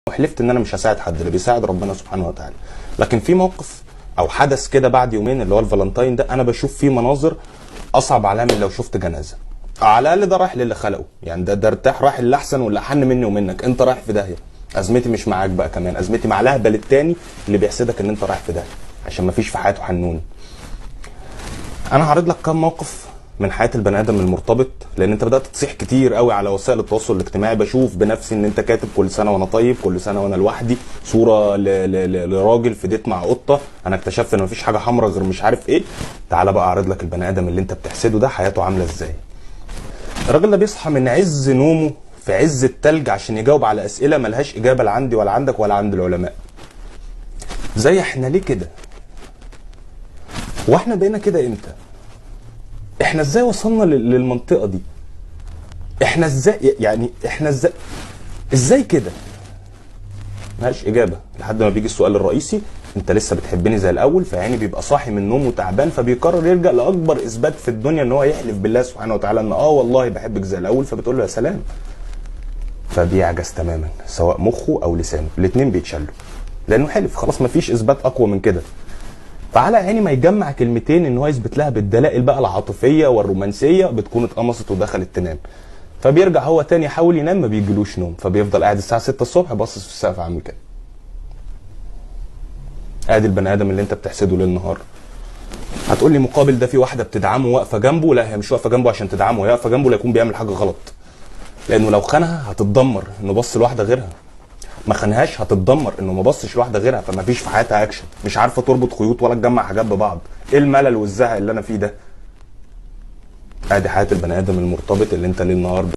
وحلفت ان انا مش هساعد حد، اللي بيساعد ربنا سبحانه وتعالى. لكن في موقف او حدث كده بعد يومين اللي هو الفالنتاين ده، انا بشوف فيه مناظر اصعب عليا من لو شفت جنازه. على الاقل ده رايح للي خلقه، يعني ده ارتاح، رايح اللي احسن واللي احن مني ومنك. انت رايح في داهيه، ازمتي مش معاك بقى، كمان ازمتي مع الاهبل التاني اللي بيحسدك ان انت رايح في داهيه عشان ما فيش في حياته حنون. انا هعرض لك كام موقف من حياه البني ادم المرتبط، لان انت بدات تصيح كتير قوي على وسائل التواصل الاجتماعي. بشوف بنفسي ان انت كاتب كل سنه وانا طيب، كل سنه وانا لوحدي، صوره لراجل في ديت مع قطه، انا اكتشفت ان مفيش حاجه حمراء غير مش عارف ايه. تعالى بقى اعرض لك البني ادم اللي انت بتحسده ده حياته عامله ازاي. الراجل ده بيصحى من عز نومه في عز التلج عشان يجاوب على اسئله ملهاش اجابه لا عندي ولا عندك ولا عند العلماء. زي احنا ليه كده؟ واحنا بقينا كده امتى؟ احنا ازاي وصلنا للمنطقه دي؟ احنا ازاي، يعني احنا ازاي كده؟ ملهاش اجابه لحد ما بيجي السؤال الرئيسي: انت لسه بتحبني زي الاول؟ فعيني بيبقى صاحي من نومه تعبان، فبيقرر يلجا لاكبر اثبات في الدنيا ان هو يحلف بالله سبحانه وتعالى ان والله بحبك زي الاول. فبتقول له يا سلام، فبيعجز تماما، سواء مخه او لسانه، الاثنين بيتشلوا لانه حلف، خلاص مفيش اثبات اقوى من كده. فعلى عيني ما يجمع كلمتين ان هو يثبت لها بالدلائل بقى العاطفيه والرومانسيه، بتكون اتقمصت ودخلت تنام. فبيرجع هو تاني يحاول ينام، ما بيجيلوش نوم، فبيفضل قاعد الساعه 6 الصبح باصص في السقف عامل كده. ادي البني ادم اللي انت بتحسده ليل نهار. هتقول لي مقابل ده في واحده بتدعمه واقفه جنبه. لا، هي مش واقفه جنبه عشان تدعمه، هي واقفه جنبه ليكون بيعمل حاجه غلط، لانه لو خانها هتتدمر انه بص لواحده غيرها، ما خانهاش هتتدمر انه ما بصش لواحده غيرها. فما فيش في حياتها اكشن، مش عارفه تربط خيوط ولا تجمع حاجات ببعض. ايه الملل والزهق اللي انا فيه ده؟ ادي حياه البني ادم المرتبط اللي انت ليل نهار